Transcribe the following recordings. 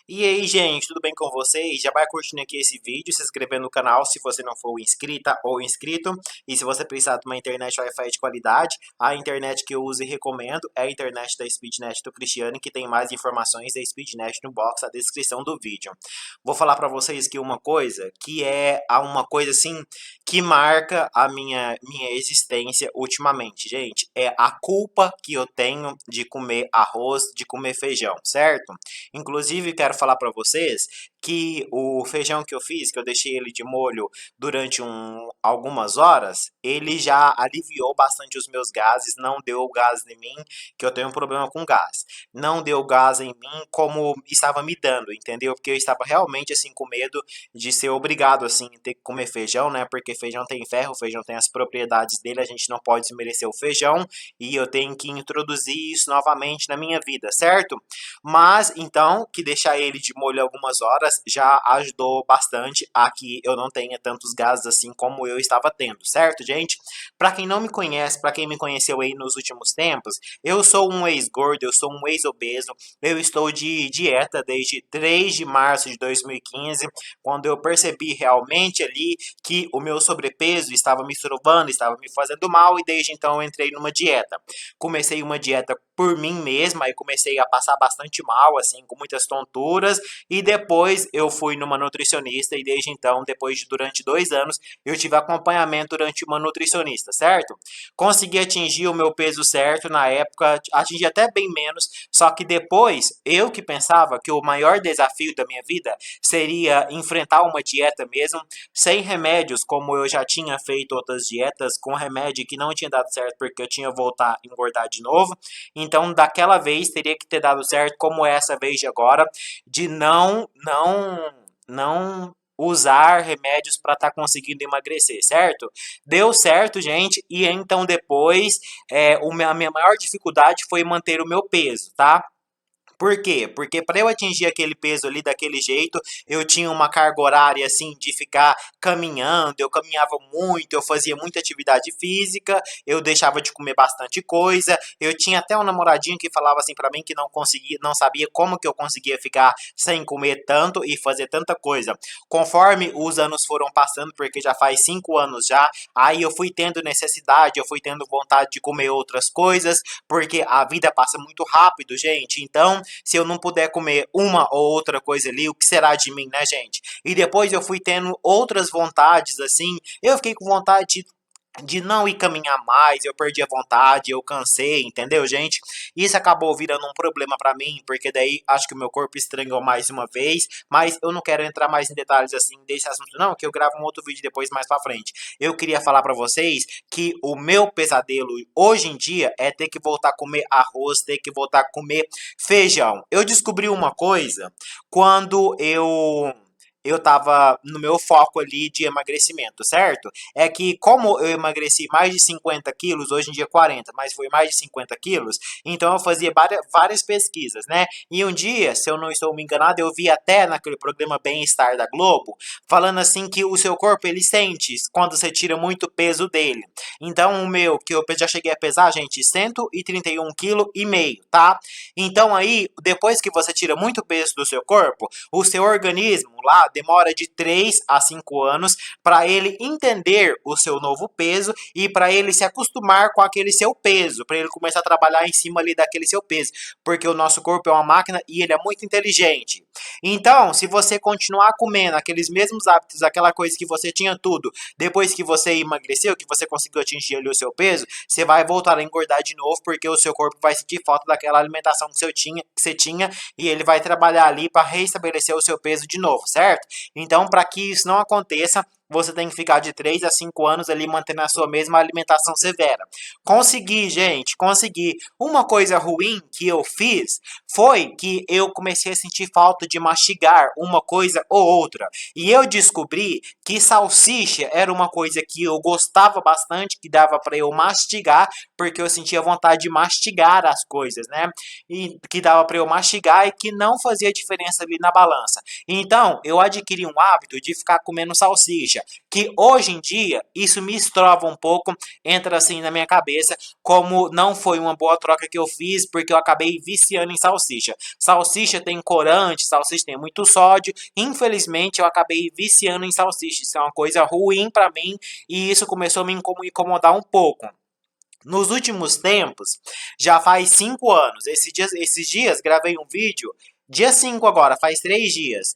E aí, gente, tudo bem com vocês? Já vai curtindo aqui esse vídeo, se inscrevendo no canal se você não for inscrita ou inscrito. E se você precisar de uma internet Wi-Fi de qualidade, a internet que eu uso e recomendo é a internet da Speednet do Cristiano, que tem mais informações da Speednet no box da descrição do vídeo. Vou falar para vocês aqui uma coisa, que é uma coisa assim que marca a minha existência ultimamente, gente. É a culpa que eu tenho de comer arroz, de comer feijão, certo? Inclusive, quero falar para vocês que o feijão que eu fiz, que eu deixei ele de molho durante algumas horas, ele já aliviou bastante os meus gases, não deu gás em mim, que eu tenho um problema com gás. Não deu gás em mim como estava me dando, entendeu? Porque eu estava realmente assim com medo de ser obrigado assim a ter que comer feijão, né? Porque feijão tem ferro, feijão tem as propriedades dele, a gente não pode desmerecer o feijão e eu tenho que introduzir isso novamente na minha vida, certo? Mas então, que deixar ele de molho algumas horas já ajudou bastante a que eu não tenha tantos gases assim como eu estava tendo, certo, gente? Para quem não me conhece, para quem me conheceu aí nos últimos tempos, eu sou um ex-gordo, eu sou um ex-obeso, eu estou de dieta desde 3 de março de 2015, quando eu percebi realmente ali que o meu sobrepeso estava me surubando, estava me fazendo mal e desde então eu entrei numa dieta. Comecei uma dieta por mim mesma e comecei a passar bastante mal, assim, com muitas tonturas. E depois eu fui numa nutricionista e desde então, durante 2 anos, eu tive acompanhamento durante uma nutricionista, certo? Consegui atingir o meu peso certo na época, atingi até bem menos, só que depois eu que pensava que o maior desafio da minha vida seria enfrentar uma dieta mesmo, sem remédios, como eu já tinha feito outras dietas, com remédio que não tinha dado certo porque eu tinha voltar a engordar de novo. Então, daquela vez teria que ter dado certo, como essa vez de agora, de não usar remédios para estar conseguindo emagrecer, certo? Deu certo, gente, e então depois a minha maior dificuldade foi manter o meu peso, tá? Por quê? Porque para eu atingir aquele peso ali daquele jeito, eu tinha uma carga horária assim de ficar caminhando, eu caminhava muito, eu fazia muita atividade física, eu deixava de comer bastante coisa. Eu tinha até um namoradinho que falava assim para mim que não conseguia, não sabia como que eu conseguia ficar sem comer tanto e fazer tanta coisa. Conforme os anos foram passando, porque já faz 5 anos já, aí eu fui tendo necessidade, eu fui tendo vontade de comer outras coisas, porque a vida passa muito rápido, gente. Então, se eu não puder comer uma ou outra coisa ali, o que será de mim, né, gente? E depois eu fui tendo outras vontades, assim. Eu fiquei com vontade de não ir caminhar mais, eu perdi a vontade, eu cansei, entendeu, gente? Isso acabou virando um problema pra mim, porque daí acho que o meu corpo estranhou mais uma vez, mas eu não quero entrar mais em detalhes assim desse assunto não, que eu gravo um outro vídeo depois mais pra frente. Eu queria falar pra vocês que o meu pesadelo hoje em dia é ter que voltar a comer arroz, ter que voltar a comer feijão. Eu descobri uma coisa quando eu tava no meu foco ali de emagrecimento, certo? É que como eu emagreci mais de 50 quilos, hoje em dia 40, mas foi mais de 50 quilos, então eu fazia várias pesquisas, né? E um dia, se eu não estou me enganado, eu vi até naquele programa Bem-Estar da Globo, falando assim que o seu corpo, ele sente quando você tira muito peso dele. Então o meu, que eu já cheguei a pesar, gente, 131,5 kg, tá? Então aí, depois que você tira muito peso do seu corpo, o seu organismo lá demora de 3 a 5 anos para ele entender o seu novo peso e para ele se acostumar com aquele seu peso, para ele começar a trabalhar em cima ali daquele seu peso, porque o nosso corpo é uma máquina e ele é muito inteligente. Então, se você continuar comendo aqueles mesmos hábitos, aquela coisa que você tinha tudo, depois que você emagreceu, que você conseguiu atingir ali o seu peso, você vai voltar a engordar de novo, porque o seu corpo vai sentir falta daquela alimentação que você tinha e ele vai trabalhar ali para restabelecer o seu peso de novo, certo? Então, para que isso não aconteça, você tem que ficar de 3 a 5 anos ali mantendo a sua mesma alimentação severa. Consegui, gente, consegui. Uma coisa ruim que eu fiz foi que eu comecei a sentir falta de mastigar uma coisa ou outra. E eu descobri que salsicha era uma coisa que eu gostava bastante, que dava para eu mastigar, porque eu sentia vontade de mastigar as coisas, né? E que dava para eu mastigar e que não fazia diferença ali na balança. Então, eu adquiri um hábito de ficar comendo salsicha. salsicha, que hoje em dia isso me estrova um pouco, entra assim na minha cabeça, como não foi uma boa troca que eu fiz, porque eu acabei viciando em salsicha. Salsicha tem corante, salsicha tem muito sódio, infelizmente eu acabei viciando em salsicha, isso é uma coisa ruim pra mim, e isso começou a me incomodar um pouco. Nos últimos tempos, já faz 5 anos. Esses dias gravei um vídeo. Dia 5 agora, faz 3 dias.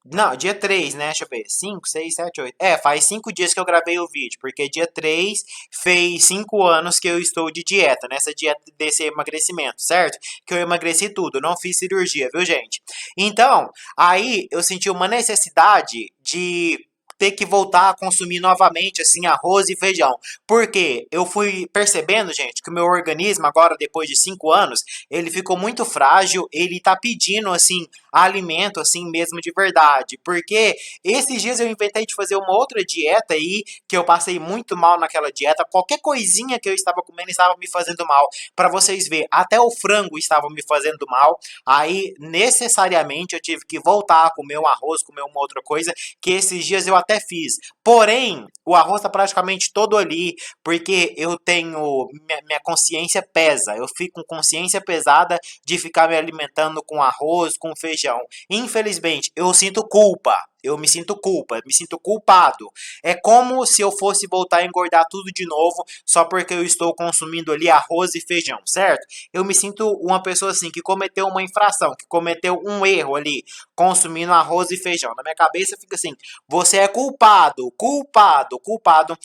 Não, dia 3, né? Deixa eu ver. 5, 6, 7, 8. Faz 5 dias que eu gravei o vídeo. Porque dia 3 fez 5 anos que eu estou de dieta. Nessa dieta desse emagrecimento, certo? Que eu emagreci tudo. Não fiz cirurgia, viu, gente? Então, aí eu senti uma necessidade de ter que voltar a consumir novamente, assim, arroz e feijão. Porque eu fui percebendo, gente, que o meu organismo, agora, depois de 5 anos, ele ficou muito frágil, ele tá pedindo, assim, alimento, assim, mesmo de verdade. Porque esses dias eu inventei de fazer uma outra dieta aí, que eu passei muito mal naquela dieta. Qualquer coisinha que eu estava comendo estava me fazendo mal. Para vocês verem, até o frango estava me fazendo mal. Aí, necessariamente, eu tive que voltar a comer um arroz, comer uma outra coisa, que esses dias eu até fiz. Porém, o arroz tá praticamente todo ali, porque eu tenho. Minha consciência pesa. Eu fico com consciência pesada de ficar me alimentando com arroz, com feijão. Infelizmente, eu sinto culpa. Eu me sinto culpado. É como se eu fosse voltar a engordar tudo de novo só porque eu estou consumindo ali arroz e feijão, certo? Eu me sinto uma pessoa assim que cometeu uma infração, que cometeu um erro ali, consumindo arroz e feijão. Na minha cabeça fica assim: você é culpado, culpado, culpado.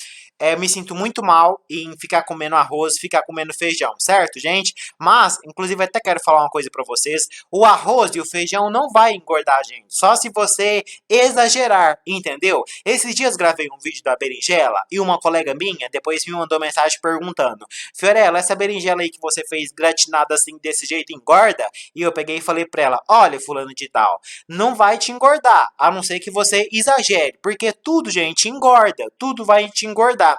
Me sinto muito mal em ficar comendo arroz, ficar comendo feijão, certo, gente? Mas, inclusive, até quero falar uma coisa pra vocês: o arroz e o feijão não vai engordar a gente, só se você exagerar, entendeu? Esses dias gravei um vídeo da berinjela e uma colega minha depois me mandou mensagem perguntando: Fiorella, essa berinjela aí que você fez gratinada assim desse jeito engorda? E eu peguei e falei pra ela: olha, fulano de tal, não vai te engordar, a não ser que você exagere, porque tudo, gente, engorda, tudo vai te engordar.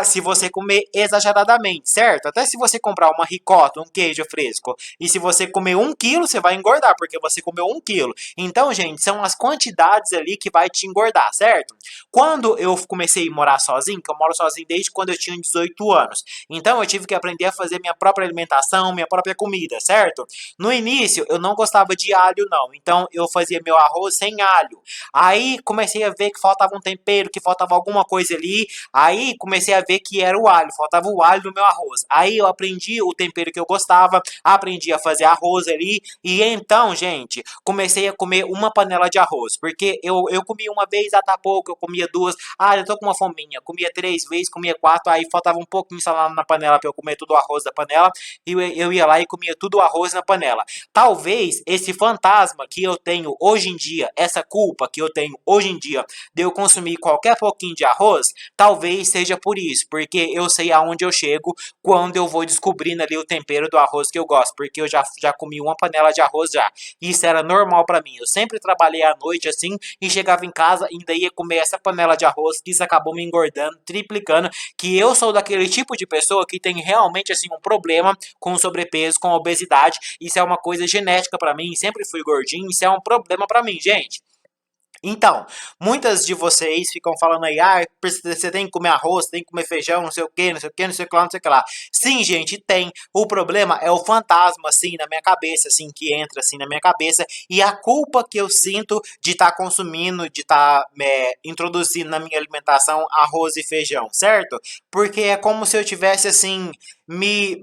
Se você comer exageradamente, certo? Até se você comprar uma ricota, um queijo fresco, e se você comer 1 quilo, você vai engordar, porque você comeu 1 quilo. Então, gente, são as quantidades ali que vai te engordar, certo? Quando eu comecei a morar sozinho, que eu moro sozinho desde quando eu tinha 18 anos, então eu tive que aprender a fazer minha própria alimentação, minha própria comida, certo? No início, eu não gostava de alho, não, então eu fazia meu arroz sem alho. Aí comecei a ver que faltava um tempero, que faltava alguma coisa ali. Aí comecei a ver que era o alho, faltava o alho no meu arroz. Aí eu aprendi o tempero que eu gostava, aprendi a fazer arroz ali. E então, gente, comecei a comer uma panela de arroz. Porque eu comia uma vez, tá pouco, eu comia duas. Eu tô com uma fominha. Comia 3 vezes, comia 4. Aí faltava um pouquinho salada na panela pra eu comer tudo o arroz da panela. E eu ia lá e comia tudo o arroz na panela. Talvez esse fantasma que eu tenho hoje em dia, essa culpa que eu tenho hoje em dia de eu consumir qualquer pouquinho de arroz, talvez seja por isso, porque eu sei aonde eu chego quando eu vou descobrindo ali o tempero do arroz que eu gosto, porque eu já comi uma panela de arroz já. Isso era normal pra mim. Eu sempre trabalhei à noite assim e chegava em casa e ainda ia comer essa panela de arroz, que isso acabou me engordando, triplicando, que eu sou daquele tipo de pessoa que tem realmente assim um problema com sobrepeso, com obesidade. Isso é uma coisa genética pra mim, sempre fui gordinho, isso é um problema pra mim, gente. Então, muitas de vocês ficam falando aí: você tem que comer arroz, tem que comer feijão, não sei o que, não sei o que, não sei o que lá, não sei o que lá. Sim, gente, tem. O problema é o fantasma, assim, na minha cabeça, assim, que entra, assim, na minha cabeça, e a culpa que eu sinto de estar consumindo, de estar introduzindo na minha alimentação arroz e feijão, certo? Porque é como se eu tivesse, assim, me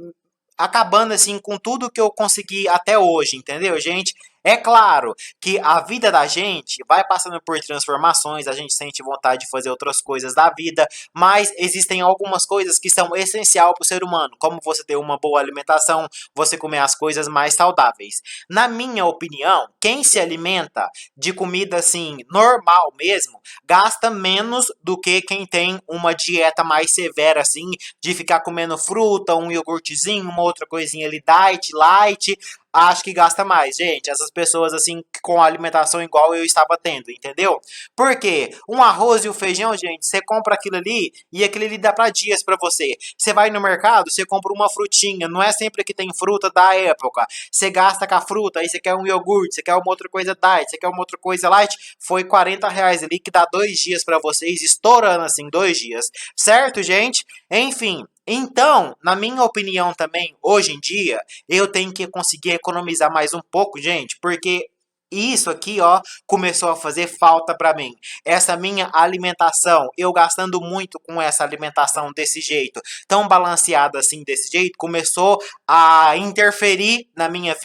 acabando assim com tudo que eu consegui até hoje, entendeu, gente? É claro que a vida da gente vai passando por transformações, a gente sente vontade de fazer outras coisas da vida, mas existem algumas coisas que são essenciais para o ser humano, como você ter uma boa alimentação, você comer as coisas mais saudáveis. Na minha opinião, quem se alimenta de comida assim normal mesmo, gasta menos do que quem tem uma dieta mais severa assim, de ficar comendo fruta, um iogurtezinho, uma outra coisinha ali diet, light. acho que gasta mais, gente. Essas pessoas assim com a alimentação igual eu estava tendo, entendeu? Porque um arroz e o feijão, gente, você compra aquilo ali e aquilo ali dá para dias para você. Você vai no mercado, você compra uma frutinha, não é sempre que tem fruta da época. Você gasta com a fruta, aí você quer um iogurte, você quer uma outra coisa diet, você quer uma outra coisa light, foi R$ 40 ali que dá 2 dias para vocês, estourando assim 2 dias, certo, gente? Enfim, então, na minha opinião também, hoje em dia, eu tenho que conseguir economizar mais um pouco, gente, porque isso aqui, ó, começou a fazer falta para mim. Essa minha alimentação, eu gastando muito com essa alimentação desse jeito, tão balanceada assim desse jeito, começou a interferir na minha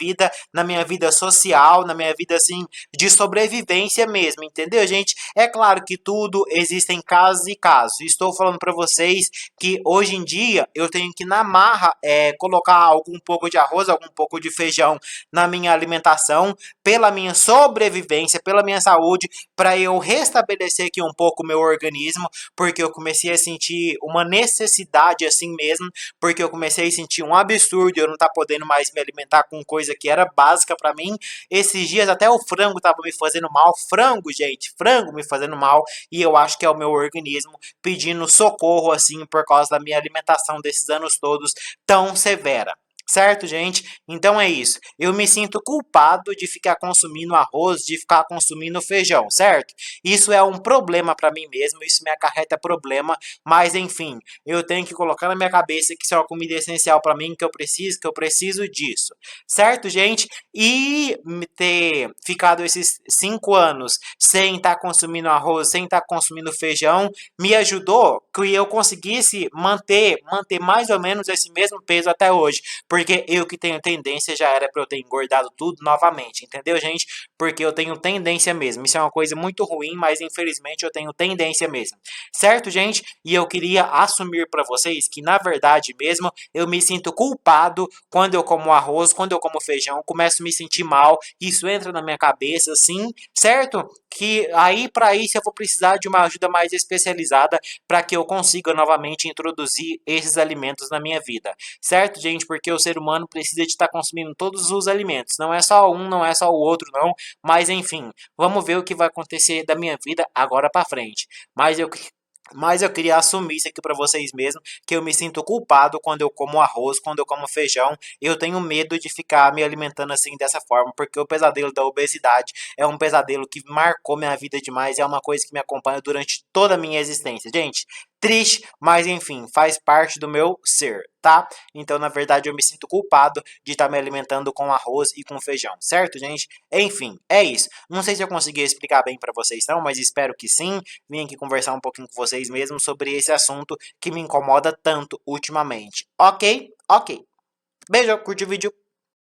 vida social, na minha vida assim de sobrevivência mesmo, entendeu, gente? É claro que tudo existem casos e casos. Estou falando para vocês que hoje em dia eu tenho que na marra colocar algum pouco de arroz, algum pouco de feijão na minha alimentação pela minha sobrevivência, pela minha saúde, para eu restabelecer aqui um pouco o meu organismo, porque eu comecei a sentir uma necessidade assim mesmo, porque eu comecei a sentir um absurdo, eu não tá podendo mais me alimentar com coisa que era básica para mim. Esses dias até o frango tava me fazendo mal, frango, gente, frango me fazendo mal, e eu acho que é o meu organismo pedindo socorro assim por causa da minha alimentação desses anos todos tão severa. Certo, gente? Então é isso. Eu me sinto culpado de ficar consumindo arroz, de ficar consumindo feijão, certo? Isso é um problema para mim mesmo, isso me acarreta problema, mas enfim, eu tenho que colocar na minha cabeça que isso é uma comida essencial para mim, que eu preciso disso. Certo, gente? E ter ficado esses 5 anos sem estar consumindo arroz, sem estar consumindo feijão, me ajudou que eu conseguisse manter mais ou menos esse mesmo peso até hoje. Porque eu que tenho tendência já era para eu ter engordado tudo novamente, entendeu, gente? Porque eu tenho tendência mesmo. Isso é uma coisa muito ruim, mas infelizmente eu tenho tendência mesmo. Certo, gente? E eu queria assumir para vocês que na verdade mesmo eu me sinto culpado quando eu como arroz, quando eu como feijão, começo a me sentir mal, isso entra na minha cabeça assim, certo? Que aí para isso eu vou precisar de uma ajuda mais especializada para que eu consiga novamente introduzir esses alimentos na minha vida. Certo, gente? Porque o ser humano precisa de estar consumindo todos os alimentos. Não é só um, não é só o outro, não. Mas enfim, vamos ver o que vai acontecer da minha vida agora para frente. Mas eu queria assumir isso aqui para vocês mesmo, que eu me sinto culpado quando eu como arroz, quando eu como feijão. Eu tenho medo de ficar me alimentando assim dessa forma, porque o pesadelo da obesidade é um pesadelo que marcou minha vida demais, é uma coisa que me acompanha durante toda a minha existência. Gente, triste, mas enfim, faz parte do meu ser, tá? Então, na verdade, eu me sinto culpado de estar me alimentando com arroz e com feijão, certo, gente? Enfim, é isso. Não sei se eu consegui explicar bem para vocês, não, mas espero que sim. Vim aqui conversar um pouquinho com vocês mesmo sobre esse assunto que me incomoda tanto ultimamente. Ok? Ok. Beijo, curte o vídeo.